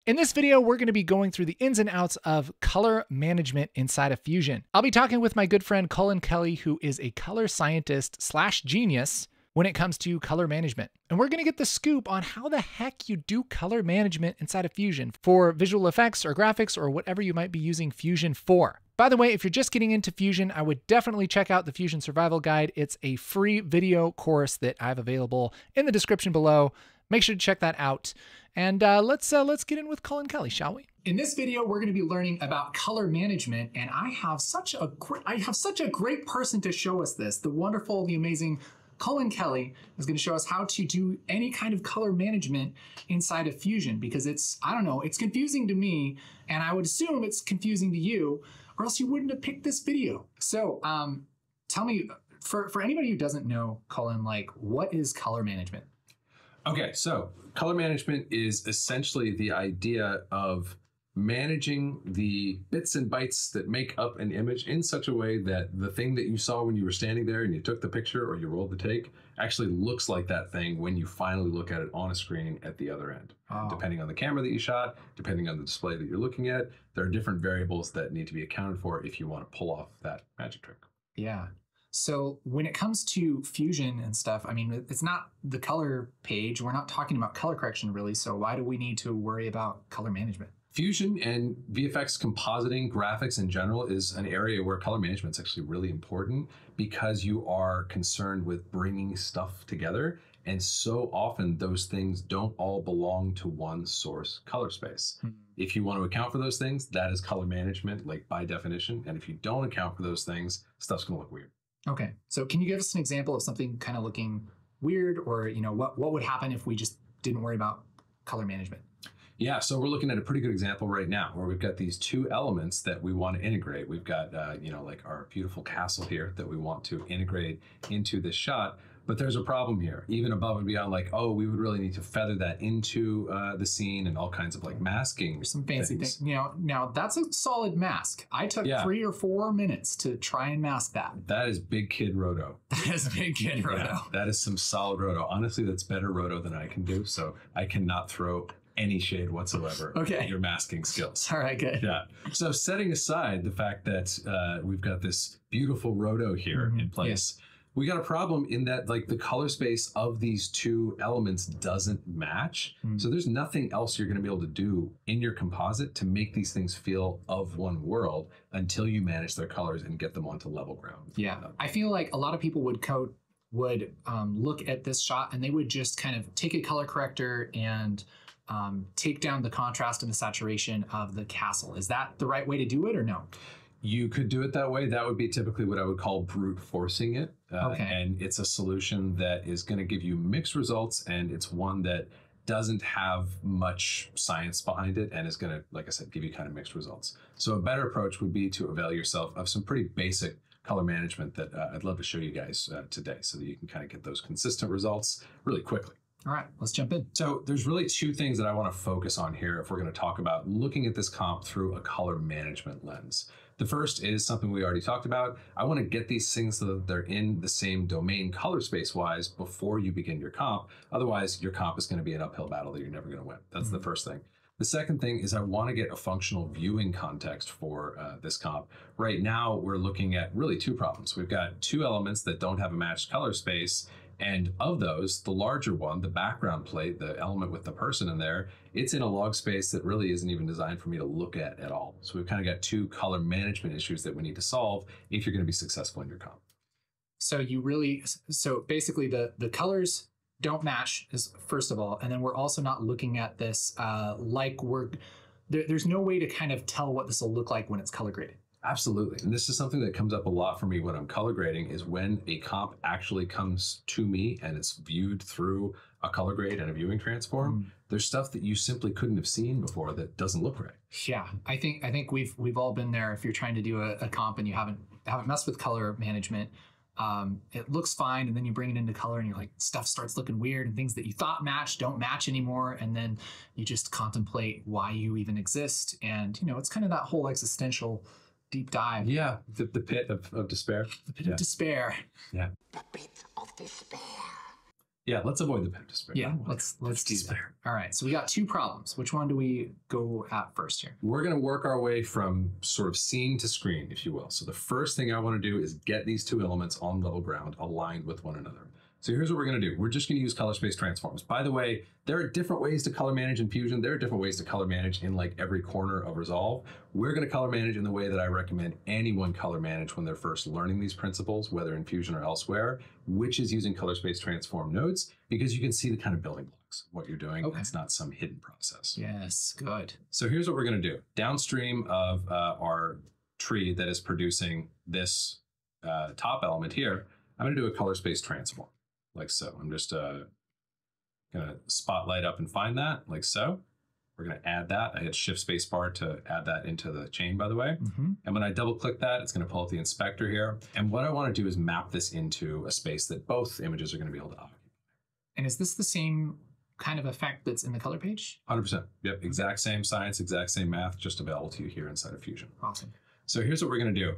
In this video, we're going to be going through the ins and outs of color management inside of Fusion. I'll be talking with my good friend Cullen Kelly, who is a color scientist / genius when it comes to color management. And we're going to get the scoop on how the heck you do color management inside of Fusion for visual effects or graphics or whatever you might be using Fusion for. By the way, if you're just getting into Fusion, I would definitely check out the Fusion Survival Guide. It's a free video course that I have available in the description below. Make sure to check that out. And let's get in with Cullen Kelly, shall we? In this video, we're going to be learning about color management, and I have such a great person to show us this. The wonderful, the amazing Cullen Kelly is going to show us how to do any kind of color management inside of Fusion, because I don't know, it's confusing to me, and I would assume it's confusing to you, or else you wouldn't have picked this video. So tell me, for anybody who doesn't know, Cullen, like, what is color management? Okay, so color management is essentially the idea of managing the bits and bytes that make up an image in such a way that the thing that you saw when you were standing there and you took the picture or you rolled the take actually looks like that thing when you finally look at it on a screen at the other end. Oh. Depending on the camera that you shot, depending on the display that you're looking at, there are different variables that need to be accounted for if you want to pull off that magic trick. Yeah. So when it comes to Fusion and stuff, I mean, it's not the color page. We're not talking about color correction really. So why do we need to worry about color management? Fusion and VFX compositing, graphics in general, is an area where color management is actually really important because you are concerned with bringing stuff together. And so often those things don't all belong to one source color space. Mm-hmm. If you want to account for those things, that is color management, like by definition. And if you don't account for those things, stuff's going to look weird. Okay, so can you give us an example of something kind of looking weird, or what would happen if we just didn't worry about color management? Yeah, so we're looking at a pretty good example right now where we've got these two elements that we want to integrate. We've got like our beautiful castle here that we want to integrate into this shot. But there's a problem here, even above and beyond, like, oh, we would really need to feather that into the scene and all kinds of like masking. There's some fancy things. Now that's a solid mask. I took 3 or 4 minutes to try and mask that. That is big kid roto. That is big kid roto. Yeah, that is some solid roto. Honestly, that's better roto than I can do. So I cannot throw any shade whatsoever at your masking skills. All right, good. Yeah. So setting aside the fact that we've got this beautiful roto here in place. Yeah. We got a problem in that like the color space of these two elements doesn't match. So there's nothing else you're going to be able to do in your composite to make these things feel of one world until you manage their colors and get them onto level ground. Yeah. I feel like a lot of people would look at this shot and they would just kind of take a color corrector and take down the contrast and the saturation of the castle. Is that the right way to do it or no? You could do it that way. That would be typically what I would call brute forcing it. And it's a solution that is going to give you mixed results, and it's one that doesn't have much science behind it and is going to, like I said, give you kind of mixed results. So a better approach would be to avail yourself of some pretty basic color management that I'd love to show you guys today so that you can kind of get those consistent results really quickly. All right, let's jump in. So there's really two things that I want to focus on here if we're going to talk about looking at this comp through a color management lens. The first is something we already talked about. I want to get these things so that they're in the same domain color space wise before you begin your comp. Otherwise, your comp is going to be an uphill battle that you're never going to win. That's the first thing. The second thing is I want to get a functional viewing context for this comp. Right now, we're looking at really two problems. We've got two elements that don't have a matched color space. And of those, the larger one, the background plate, the element with the person in there, it's in a log space that really isn't even designed for me to look at all. So we've kind of got two color management issues that we need to solve if you're going to be successful in your comp. So basically the colors don't match, is first of all, and then we're also not looking at this there's no way to kind of tell what this will look like when it's color graded. Absolutely. And this is something that comes up a lot for me when I'm color grading, is when a comp actually comes to me and it's viewed through a color grade and a viewing transform. There's stuff that you simply couldn't have seen before that doesn't look right. Yeah, I think we've all been there. If you're trying to do a comp and you haven't messed with color management, it looks fine, and then you bring it into color and you're like, stuff starts looking weird, and things that you thought matched don't match anymore, and then you just contemplate why you even exist. And it's kind of that whole existential deep dive. Yeah, the pit of despair. The pit of despair. Yeah. The pit of despair. Yeah, let's avoid the pen despair. Yeah, let's despair. All right, so we got 2 problems. Which one do we go at first here? We're going to work our way from sort of scene to screen, if you will. So the first thing I want to do is get these 2 elements on level ground aligned with one another. So here's what we're going to do. We're just going to use color space transforms. By the way, there are different ways to color manage in Fusion. There are different ways to color manage in like every corner of Resolve. We're going to color manage in the way that I recommend anyone color manage when they're first learning these principles, whether in Fusion or elsewhere, which is using color space transform nodes, because you can see the kind of building blocks of what you're doing. Okay. It's not some hidden process. Yes, good. So here's what we're going to do. Downstream of our tree that is producing this top element here, I'm going to do a color space transform. Like so. I'm just going to spotlight up and find that, like so. We're going to add that. I hit shift space bar to add that into the chain, by the way. And when I double click that, it's going to pull up the inspector here. And what I want to do is map this into a space that both images are going to be able to occupy. And is this the same kind of effect that's in the color page? 100%. Yep. Exact same science, exact same math, just available to you here inside of Fusion. Awesome. So here's what we're going to do.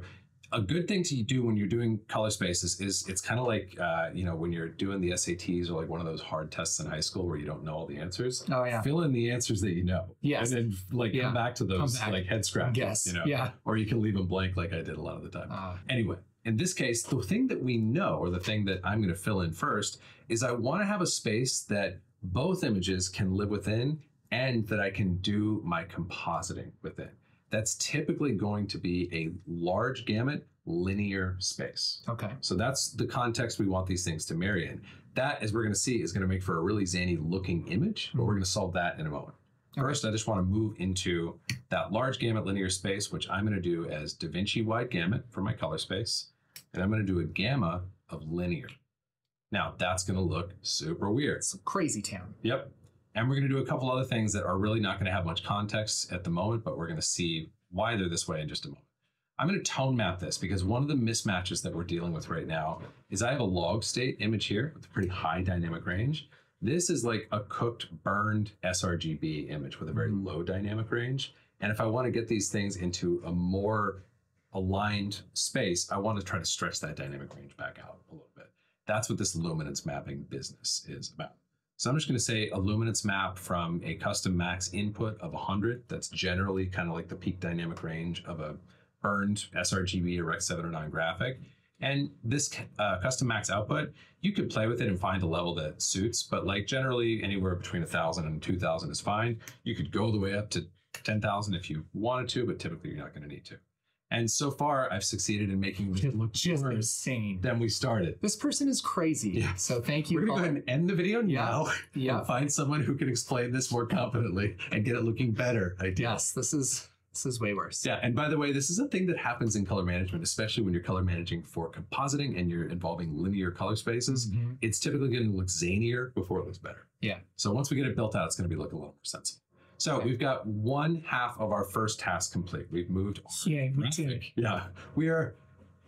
A good thing to do when you're doing color spaces is it's kind of like, you know, when you're doing the SATs or like one of those hard tests in high school where you don't know all the answers. Oh, yeah. Fill in the answers that you know. Yes. And then like come back to those like head scratches. Yes. You know? Yeah. Or you can leave them blank like I did a lot of the time. Anyway, in this case, the thing that we know, or the thing that I'm going to fill in first, is I want to have a space that both images can live within and that I can do my compositing within. That's typically going to be a large gamut linear space. Okay. So that's the context we want these things to marry in. That, as we're going to see, is going to make for a really zany looking image, but we're going to solve that in a moment. First, I just want to move into that large gamut linear space, which I'm going to do as Davinci wide gamut for my color space. And I'm going to do a gamma of linear. Now, that's going to look super weird. It's a crazy town. Yep. And we're going to do a couple other things that are really not going to have much context at the moment, but we're going to see why they're this way in just a moment. I'm going to tone map this because one of the mismatches that we're dealing with right now is I have a log state image here with a pretty high dynamic range. This is like a cooked, burned sRGB image with a very low dynamic range. And if I want to get these things into a more aligned space, I want to try to stretch that dynamic range back out a little bit. That's what this luminance mapping business is about. So I'm just going to say a luminance map from a custom max input of 100. That's generally kind of like the peak dynamic range of a burned sRGB or Rec 7 or 9 graphic. And this custom max output, you could play with it and find a level that suits, but like generally anywhere between 1,000 and 2,000 is fine. You could go all the way up to 10,000 if you wanted to, but typically you're not going to need to. And so far, I've succeeded in making it look just insane than we started. This person is crazy. Yeah. So thank you. We're going to go ahead and end the video now. Yeah. And find someone who can explain this more competently and get it looking better. Yes, this is way worse. Yeah. And by the way, this is a thing that happens in color management, especially when you're color managing for compositing and you're involving linear color spaces. It's typically going to look zanier before it looks better. Yeah. So once we get it built out, it's going to be looking a little more sensible. So we've got 1/2 of our first task complete. We've moved. Yeah, we are,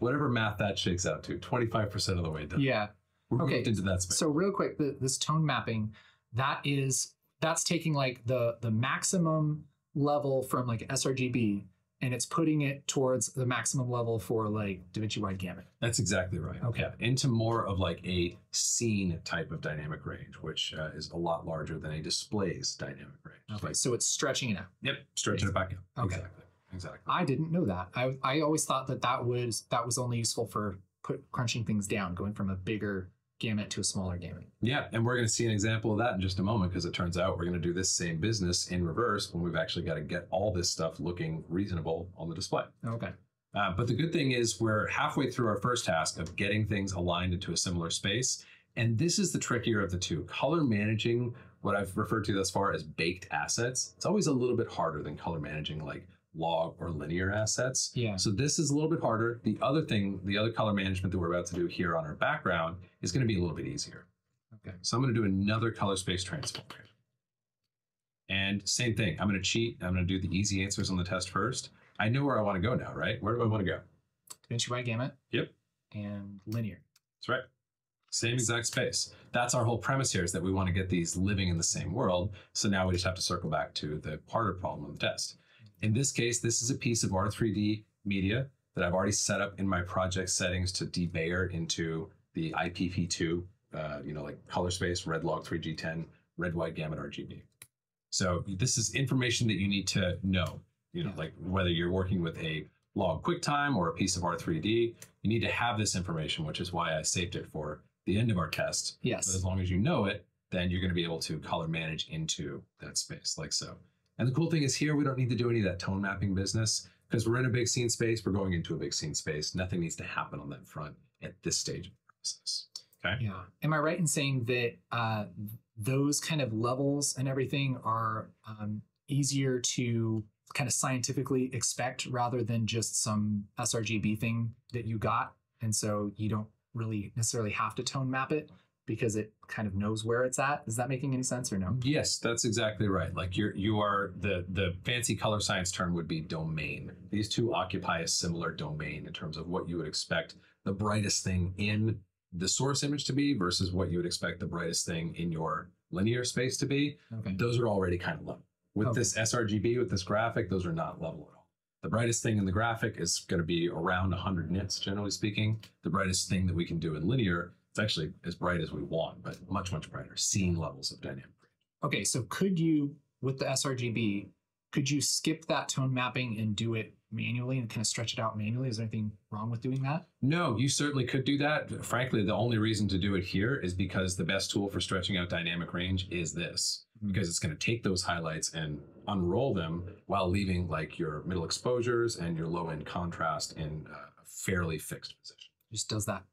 whatever math that shakes out to, 25% of the way done. Yeah. We're moved into that space. So real quick, this tone mapping, that's taking like the maximum level from like sRGB and it's putting it towards the maximum level for like Davinci wide gamut. That's exactly right. Okay. Yeah. Into more of like a scene type of dynamic range, which is a lot larger than a display's dynamic range. Okay. So it's stretching it out. Yep. Stretching it back out. Okay. Exactly. I didn't know that. I always thought that was only useful for crunching things down, going from a bigger gamut to a smaller gamut. Yeah, and we're going to see an example of that in just a moment because it turns out we're going to do this same business in reverse when we've actually got to get all this stuff looking reasonable on the display. Okay. But the good thing is we're halfway through our first task of getting things aligned into a similar space. And this is the trickier of the two. Color managing what I've referred to thus far as baked assets. It's always a little bit harder than color managing like log or linear assets. Yeah. So this is a little bit harder. The other thing, the other color management that we're about to do here on our background is going to be a little bit easier. Okay. So I'm going to do another color space transform. And same thing. I'm going to cheat. I'm going to do the easy answers on the test first. I know where I want to go now, right? Where do I want to go? Davinci wide gamut. Yep. And linear. That's right. Same exact space. That's our whole premise here, is that we want to get these living in the same world. So now we just have to circle back to the harder problem of the test. In this case, this is a piece of R3D media that I've already set up in my project settings to debayer into the IPv2 like color space, red log 3G10, red white gamut RGB. So this is information that you need to know, like whether you're working with a log QuickTime or a piece of R3D, you need to have this information, which is why I saved it for the end of our test. Yes. But as long as you know it, then you're going to be able to color manage into that space like so. And the cool thing is here, we don't need to do any of that tone mapping business because we're in a big scene space. We're going into a big scene space. Nothing needs to happen on that front at this stage of the process. Okay. Yeah. Am I right in saying that those kind of levels and everything are easier to kind of scientifically expect rather than just some sRGB thing that you got? And so you don't really necessarily have to tone map it because it kind of knows where it's at. Is that making any sense or no? Yes, that's exactly right. Like you are the fancy color science term would be domain. These two occupy a similar domain in terms of what you would expect the brightest thing in the source image to be versus what you would expect the brightest thing in your linear space to be. Okay. Those are already kind of level. With this sRGB, with this graphic, those are not level at all. The brightest thing in the graphic is going to be around 100 nits, generally speaking. The brightest thing that we can do in linear, it's actually as bright as we want, but much, much brighter, scene levels of dynamic range. Okay, so could you, with the sRGB, could you skip that tone mapping and do it manually and kind of stretch it out manually? Is there anything wrong with doing that? No, you certainly could do that. Frankly, the only reason to do it here is because the best tool for stretching out dynamic range is this, because it's going to take those highlights and unroll them while leaving like your middle exposures and your low end contrast in a fairly fixed position. Just does that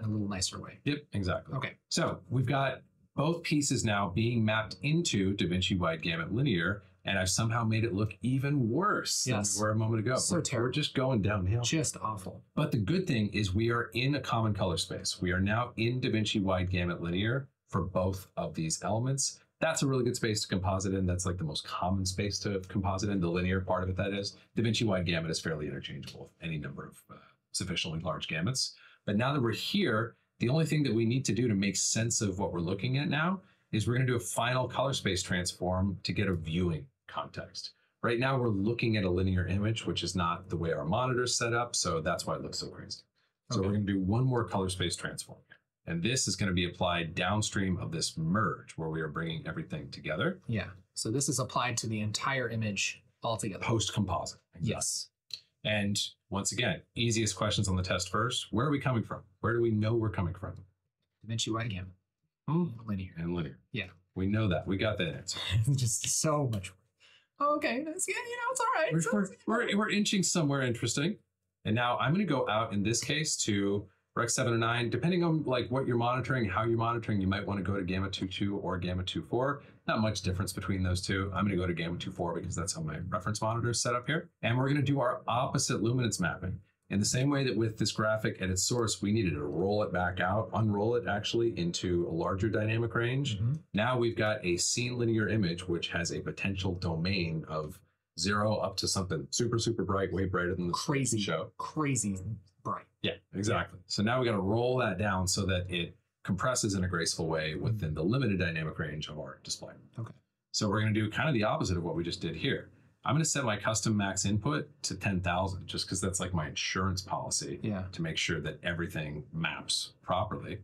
in a little nicer way. Yep, exactly. Okay. So we've got both pieces now being mapped into Davinci Wide Gamut Linear, and I've somehow made it look even worse than we were a moment ago. So terrible. We're just going downhill. Just awful. But the good thing is we are in a common color space. We are now in Davinci Wide Gamut Linear for both of these elements. That's a really good space to composite in. That's like the most common space to composite in, the linear part of it, that is. Davinci Wide Gamut is fairly interchangeable with any number of sufficiently large gamuts. But now that we're here, the only thing that we need to do to make sense of what we're looking at now is we're going to do a final color space transform to get a viewing context. Right now, we're looking at a linear image, which is not the way our monitor's set up, so that's why it looks so crazy. So we're going to do one more color space transform here. And this is going to be applied downstream of this merge, where we are bringing everything together. Yeah. So this is applied to the entire image altogether. Post-composite. Exactly. Yes. And once again, easiest questions on the test first. Where are we coming from? Where do we know we're coming from? Davinci Wide Gamut. Linear. And linear. Yeah. We know that. We got that answer. Just so much work. Okay. That's, yeah, it's all right. We're inching somewhere interesting. And now I'm going to go out in this case to Rec 709. Depending on like what you're monitoring, how you're monitoring, you might want to go to Gamma 2.2 or Gamma 2.4. Not much difference between those two. I'm going to go to Gamma 2.4 because that's how my reference monitor is set up here. And we're going to do our opposite luminance mapping. In the same way that with this graphic at its source, we needed to roll it back out, unroll it actually into a larger dynamic range. Now we've got a scene linear image, which has a potential domain of 0 up to something super, super bright, way brighter than the crazy show. Crazy bright. Yeah, exactly. So now we got to roll that down so that it compresses in a graceful way within the limited dynamic range of our display. Okay. So we're going to do kind of the opposite of what we just did here. I'm going to set my custom max input to 10,000 just because that's like my insurance policy to make sure that everything maps properly.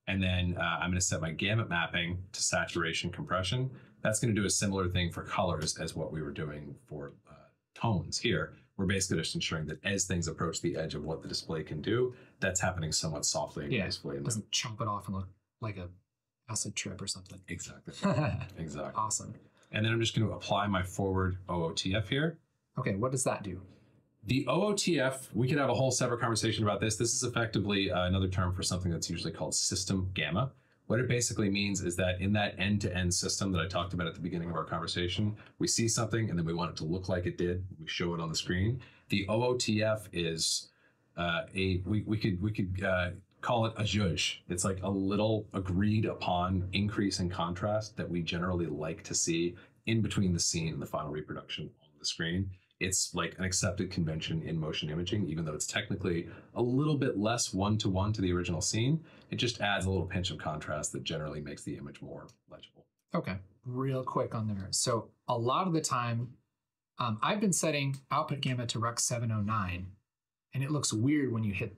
And then I'm going to set my gamut mapping to saturation compression. That's going to do a similar thing for colors as what we were doing for tones here. We're basically just ensuring that as things approach the edge of what the display can do, that's happening somewhat softly and gracefully. It doesn't chomp it off and look like a acid trip or something. Exactly. Exactly. Awesome. And then I'm just going to apply my forward OOTF here. Okay, what does that do? The OOTF, we could have a whole separate conversation about this. This is effectively another term for something that's usually called system gamma. What it basically means is that in that end-to-end system that I talked about at the beginning of our conversation, we see something and then we want it to look like it did. We show it on the screen. The OOTF is we could call it a zhuzh. It's like a little agreed upon increase in contrast that we generally like to see in between the scene and the final reproduction on the screen. It's like an accepted convention in motion imaging, even though it's technically a little bit less one-to-one to the original scene. It just adds a little pinch of contrast that generally makes the image more legible. Okay, real quick on there. So a lot of the time, I've been setting output gamma to Rec 709, and it looks weird when you hit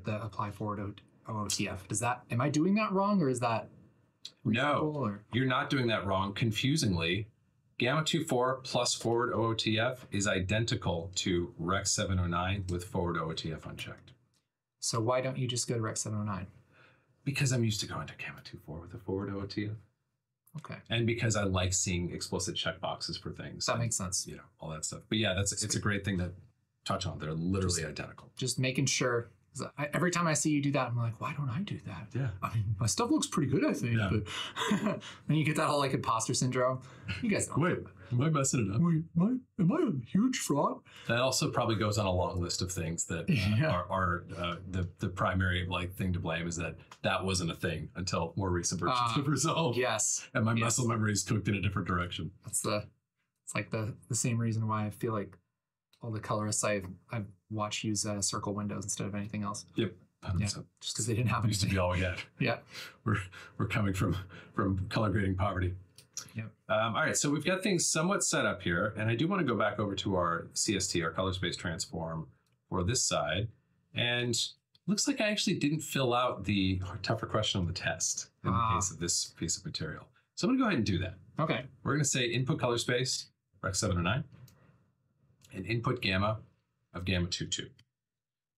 the apply forward OOTF. Am I doing that wrong, or is that reasonable, No, or? you're not doing that wrong. Confusingly, Gamma 2.4 plus forward OOTF is identical to Rec 709 with forward OOTF unchecked. So why don't you just go to Rec 709? Because I'm used to going to Gamma 2.4 with a forward OOTF. Okay. And because I like seeing explicit checkboxes for things. That makes sense. You know, all that stuff. But yeah, it's a great thing to touch on. They're literally identical. Just making sure. Every time I see you do that, I'm like, why don't I do that? Yeah. I mean, my stuff looks pretty good, I think. Yeah. But then you get that whole like imposter syndrome. You guys don't. Wait, am I messing it up? Wait, am I a huge fraud? That also probably goes on a long list of things that are the primary like thing to blame is that wasn't a thing until more recent versions of Resolve. Yes. And my muscle memory is cooked in a different direction. It's like the same reason why I feel like all the colorists I've watched use circle windows instead of anything else. Yep. Yeah, just because they didn't have Used to be all we had. Yeah. We're coming from color grading poverty. Yep. All right, so we've got things somewhat set up here, and I do want to go back over to our CST, our color space transform for this side. And looks like I actually didn't fill out the tougher question on the test in the case of this piece of material. So I'm gonna go ahead and do that. Okay. We're gonna say input color space, Rec 709, and input gamma of gamma 2.2.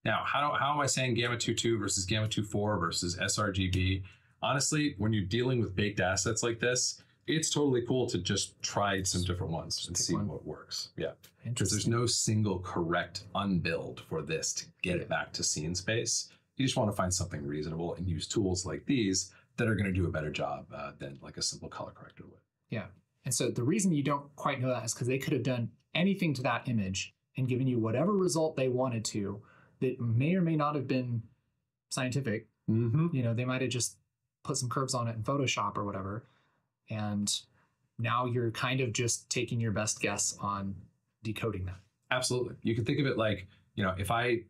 Now, how am I saying gamma 2.2 versus gamma 2.4 versus sRGB? Honestly, when you're dealing with baked assets like this, it's totally cool to just try some different ones and see what works. Yeah, because there's no single correct unbuild for this to get it back to scene space. You just want to find something reasonable and use tools like these that are going to do a better job than like a simple color corrector would. Yeah, and so the reason you don't quite know that is because they could have done anything to that image and given you whatever result they wanted to that may or may not have been scientific. Mm-hmm. You know, they might have just put some curves on it in Photoshop or whatever. And now you're kind of just taking your best guess on decoding that. Absolutely. You can think of it like, you know, if I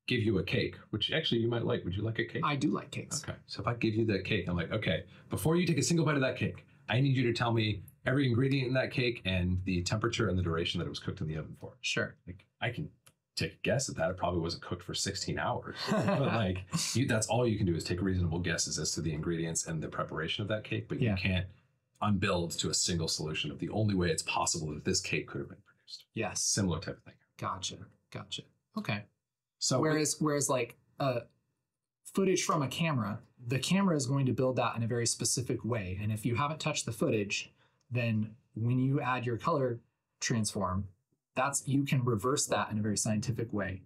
give you a cake, which actually you might like, would you like a cake? I do like cakes. Okay. So if I give you that cake, I'm like, okay, before you take a single bite of that cake, I need you to tell me every ingredient in that cake and the temperature and the duration that it was cooked in the oven for. Sure. Like I can take a guess at that. It probably wasn't cooked for 16 hours. But like that's all you can do is take reasonable guesses as to the ingredients and the preparation of that cake, but you can't unbuild to a single solution of the only way it's possible that this cake could have been produced. Yes. Similar type of thing. Gotcha. Okay. So whereas like footage from a camera, the camera is going to build that in a very specific way. And if you haven't touched the footage, then when you add your color transform, you can reverse that in a very scientific way.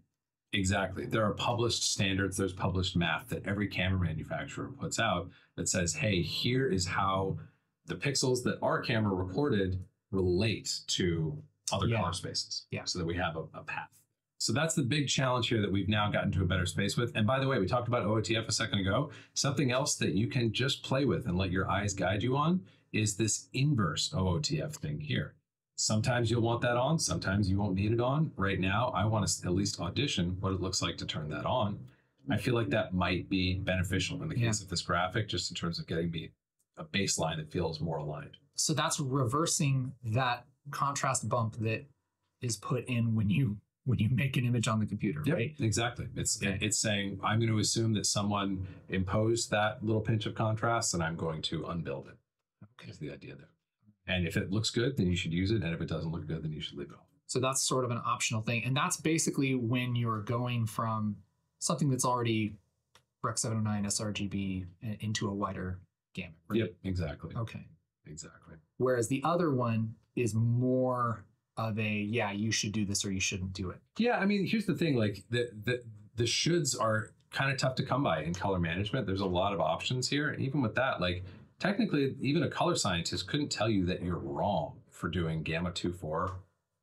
Exactly. There are published standards, there's published math that every camera manufacturer puts out that says, hey, here is how the pixels that our camera recorded relate to other color spaces. Yeah. So that we have a path. So that's the big challenge here that we've now gotten to a better space with. And by the way, we talked about OOTF a second ago. Something else that you can just play with and let your eyes guide you on is this inverse OOTF thing here. Sometimes you'll want that on, sometimes you won't need it on. Right now, I want to at least audition what it looks like to turn that on. I feel like that might be beneficial in the case of this graphic, just in terms of getting me a baseline that feels more aligned. So that's reversing that contrast bump that is put in when you make an image on the computer, right? Exactly. It's saying, I'm going to assume that someone imposed that little pinch of contrast and I'm going to unbuild it. Okay. Is the idea there. And if it looks good, then you should use it. And if it doesn't look good, then you should leave it off. So that's sort of an optional thing. And that's basically when you're going from something that's already Rec 709 sRGB into a wider gamut. Right? Yep, exactly. Okay. Exactly. Whereas the other one is more of a, you should do this or you shouldn't do it. Yeah, I mean, here's the thing, like the shoulds are kind of tough to come by in color management. There's a lot of options here. And even with that, like technically, even a color scientist couldn't tell you that you're wrong for doing gamma 2.4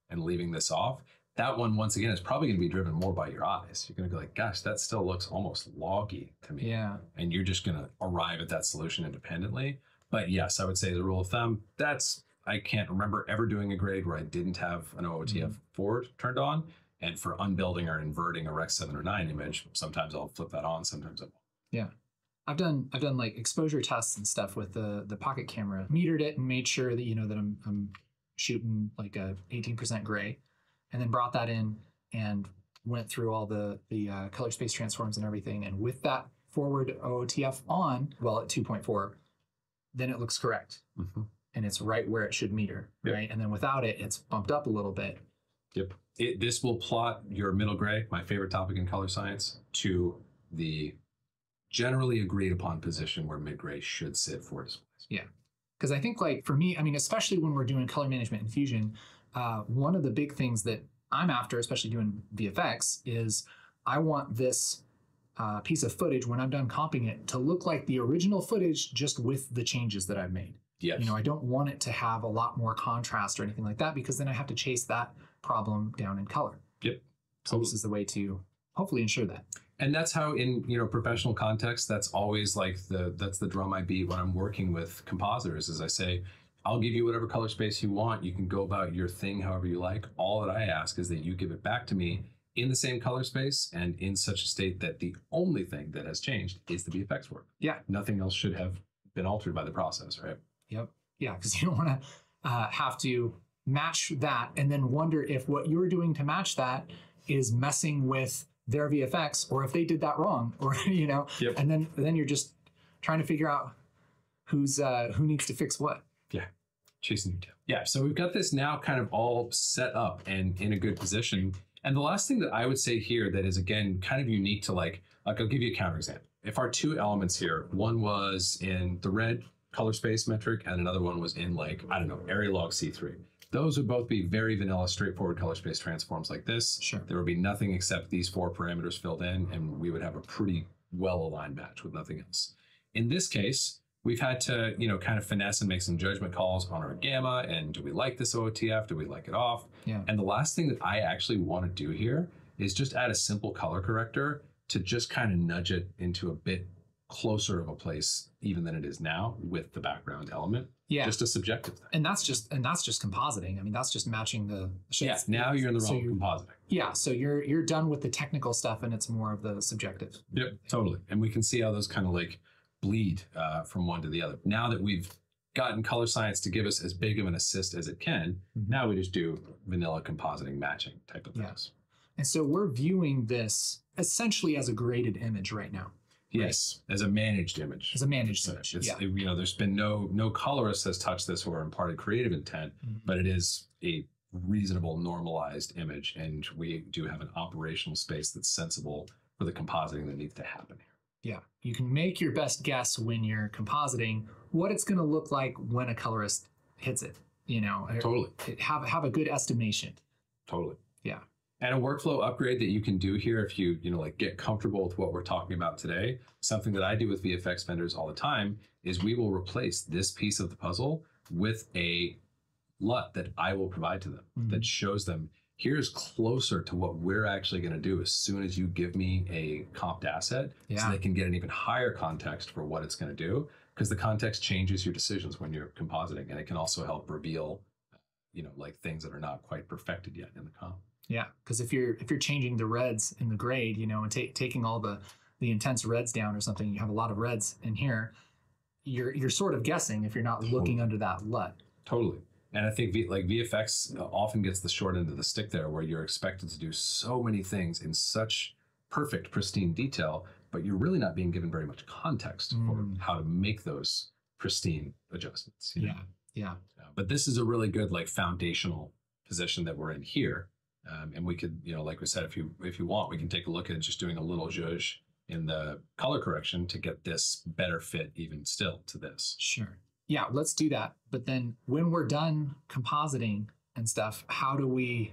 and leaving this off. That one, once again, is probably going to be driven more by your eyes. You're going to go like, gosh, that still looks almost loggy to me. Yeah. And you're just going to arrive at that solution independently. But yes, I would say the rule of thumb, I can't remember ever doing a grade where I didn't have an OOTF forward turned on. And for unbuilding or inverting a Rec 7 or 9 image, sometimes I'll flip that on, sometimes I won't. Yeah. I've done like exposure tests and stuff with the pocket camera, metered it and made sure that, that I'm shooting like a 18% gray, and then brought that in and went through all the color space transforms and everything. And with that forward OOTF on, well, at 2.4, then it looks correct. And it's right where it should meter, right? And then without it, it's bumped up a little bit. Yep. This will plot your middle gray, my favorite topic in color science, to the generally agreed upon position where mid gray should sit for displays. Yeah. Because I think, like, for me, I mean, especially when we're doing color management in Fusion, one of the big things that I'm after, especially doing VFX, is I want this piece of footage, when I'm done comping it, to look like the original footage, just with the changes that I've made. Yes. You know, I don't want it to have a lot more contrast or anything like that, because then I have to chase that problem down in color. Yep. So this is the way to hopefully ensure that. And that's how, in professional context, that's always like that's the drum I beat when I'm working with compositors. Is I say, I'll give you whatever color space you want. You can go about your thing however you like. All that I ask is that you give it back to me in the same color space and in such a state that the only thing that has changed is the VFX work. Yeah. Nothing else should have been altered by the process, right? Yep. Yeah, because you don't want to have to match that and then wonder if what you're doing to match that is messing with their VFX, or if they did that wrong, or Yep. And then you're just trying to figure out who needs to fix what. Yeah, chasing your tail. Yeah, so we've got this now kind of all set up and in a good position. And the last thing that I would say here that is, again, kind of unique to like I'll give you a counterexample. If our two elements here, one was in the red color space metric and another one was in, like, I don't know, area log C3. Those would both be very vanilla, straightforward color space transforms like this. Sure. There would be nothing except these 4 parameters filled in, and we would have a pretty well-aligned match with nothing else. In this case, we've had to, kind of finesse and make some judgment calls on our gamma, and do we like this OOTF? Do we like it off? Yeah. And the last thing that I actually want to do here is just add a simple color corrector to just kind of nudge it into a bit closer of a place even than it is now with the background element. Yeah. Just a subjective thing. And that's just compositing. I mean, that's just matching the shades. Yeah, now you're in the realm of compositing. Yeah, so you're done with the technical stuff and it's more of the subjective. Yep, totally. And we can see how those kind of like bleed from one to the other. Now that we've gotten color science to give us as big of an assist as it can, now we just do vanilla compositing matching type of things. And so we're viewing this essentially as a graded image right now. Yes, right? As a managed image. As a managed image, yeah. There's been no colorist has touched this or imparted creative intent, but it is a reasonable, normalized image, and we do have an operational space that's sensible for the compositing that needs to happen here. Yeah, you can make your best guess when you're compositing what it's going to look like when a colorist hits it. Totally. Have a good estimation. Totally. Yeah. And a workflow upgrade that you can do here if you get comfortable with what we're talking about today. Something that I do with VFX vendors all the time is we will replace this piece of the puzzle with a LUT that I will provide to them that shows them here's closer to what we're actually going to do as soon as you give me a comped asset, so they can get an even higher context for what it's going to do, because the context changes your decisions when you're compositing, and it can also help reveal like things that are not quite perfected yet in the comp. Yeah, because if you're changing the reds in the grade, and taking all the intense reds down or something, you have a lot of reds in here, you're sort of guessing if you're not looking under that LUT. Totally. And I think VFX often gets the short end of the stick there, where you're expected to do so many things in such perfect, pristine detail, but you're really not being given very much context for how to make those pristine adjustments. Yeah. But this is a really good foundational position that we're in here. And we could, like we said, if you want, we can take a look at just doing a little zhuzh in the color correction to get this better fit even still to this. Sure. Yeah, let's do that. But then when we're done compositing and stuff, how do we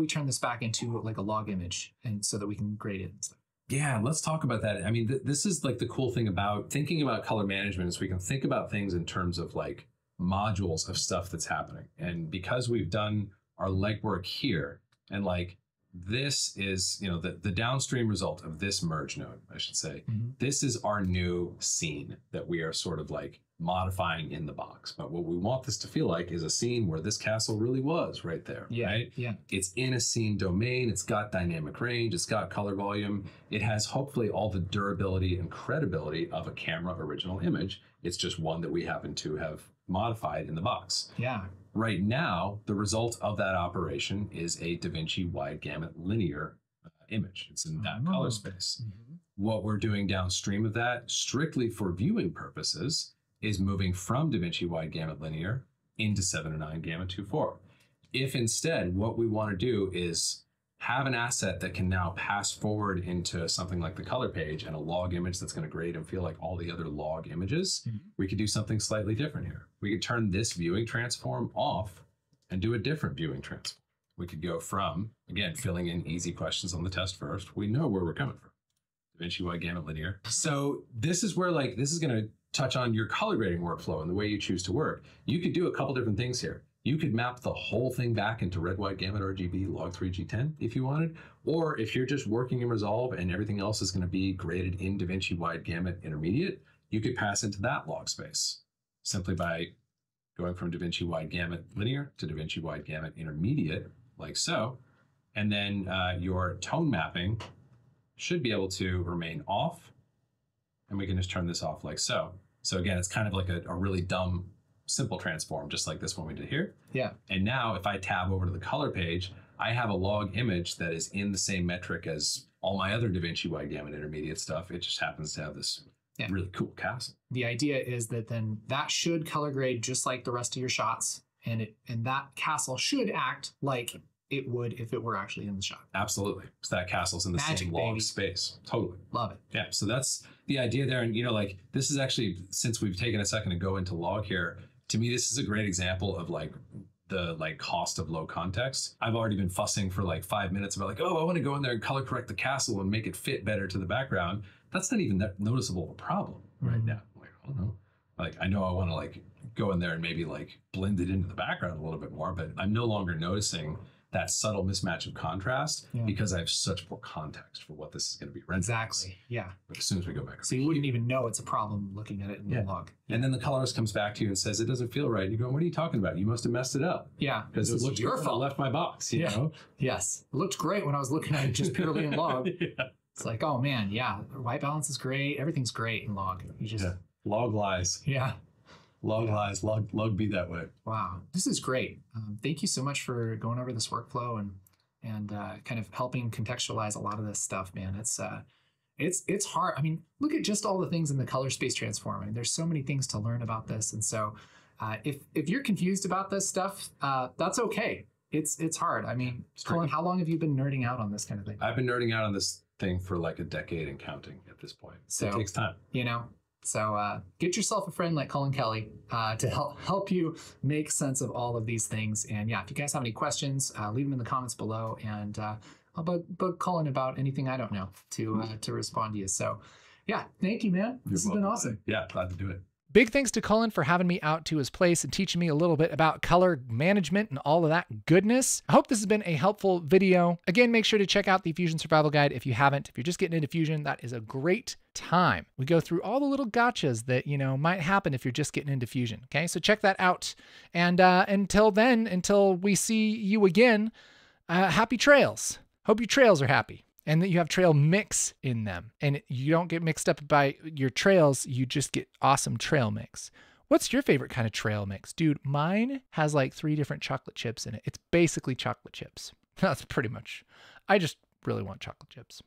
turn this back into like a log image and so that we can grade it and stuff? Yeah, let's talk about that. I mean, this is like the cool thing about thinking about color management is we can think about things in terms of like modules of stuff that's happening. And because we've done our legwork here, and like this is, the downstream result of this merge node, I should say. This is our new scene that we are sort of like modifying in the box. But what we want this to feel like is a scene where this castle really was right there, right? Yeah. It's in a scene domain. It's got dynamic range. It's got color volume. It has hopefully all the durability and credibility of a camera original image. It's just one that we happen to have modified in the box. Yeah. Right now, the result of that operation is a Davinci wide gamut linear image. It's in that color space. What we're doing downstream of that, strictly for viewing purposes, is moving from Davinci wide gamut linear into 709 gamut 2.4. If instead what we want to do is have an asset that can now pass forward into something like the color page and a log image that's going to grade and feel like all the other log images, we could do something slightly different here. We could turn this viewing transform off and do a different viewing transform. We could go from, again, filling in easy questions on the test first. We know where we're coming from. Davinci wide gamut linear. So this is where, like, this is going to touch on your color grading workflow and the way you choose to work. You could do a couple different things here. You could map the whole thing back into red, white, gamut, RGB, log 3, G10 if you wanted. Or if you're just working in Resolve and everything else is going to be graded in Davinci wide gamut intermediate, you could pass into that log space simply by going from Davinci wide gamut linear to Davinci wide gamut intermediate, like so. And then your tone mapping should be able to remain off. And we can just turn this off like so. So again, it's kind of like a really dumb, simple transform, just like this one we did here. Yeah. And now if I tab over to the color page, I have a log image that is in the same metric as all my other Davinci wide gamut intermediate stuff. It just happens to have this really cool castle. The idea is that then that should color grade just like the rest of your shots. And that castle should act like it would if it were actually in the shot. Absolutely. So that castle's in the same log space. Totally. Love it. Yeah. So that's the idea there. And, you know, like, this is actually, since we've taken a second to go into log here, to me, this is a great example of like the cost of low context. I've already been fussing for like 5 minutes about like, oh, I want to go in there and color correct the castle and make it fit better to the background. That's not even that noticeable of a problem right now. Like, I don't know. Like, I know I want to like go in there and maybe like blend it into the background a little bit more, but I'm no longer noticing that subtle mismatch of contrast because I have such poor context for what this is going to be rendered. Exactly. Yeah. But as soon as we go back. So you wouldn't even know it's a problem looking at it in the log. And then the colorist comes back to you and says, it doesn't feel right. And you go, what are you talking about? You must have messed it up. Yeah. Because it looked your fault. I left my box, you know? Yes. It looked great when I was looking at it just purely in log. It's like, oh man, white balance is great. Everything's great in log. You just log lies. Yeah. Log lies, log be that way. Wow, this is great. Thank you so much for going over this workflow and kind of helping contextualize a lot of this stuff, man. It's hard. I mean, look at just all the things in the color space transform. I mean, there's so many things to learn about this, and so if you're confused about this stuff, that's okay. It's hard. I mean, Cullen, how long have you been nerding out on this kind of thing? I've been nerding out on this thing for like a decade and counting at this point. So it takes time. You know. So get yourself a friend like Cullen Kelly to help you make sense of all of these things. And yeah, if you guys have any questions, leave them in the comments below, and I'll bug Cullen about anything I don't know to respond to you. So yeah, thank you, man. This has been awesome. Yeah, glad to do it. Big thanks to Cullen for having me out to his place and teaching me a little bit about color management and all of that goodness. I hope this has been a helpful video. Again, make sure to check out the Fusion Survival Guide if you haven't. If you're just getting into Fusion, that is a great time. We go through all the little gotchas that, you know, might happen if you're just getting into Fusion. Okay, so check that out. And until then, until we see you again, happy trails. Hope your trails are happy. And that you have trail mix in them. And you don't get mixed up by your trails, you just get awesome trail mix. What's your favorite kind of trail mix? Dude, mine has like 3 different chocolate chips in it. It's basically chocolate chips. That's pretty much, I just really want chocolate chips.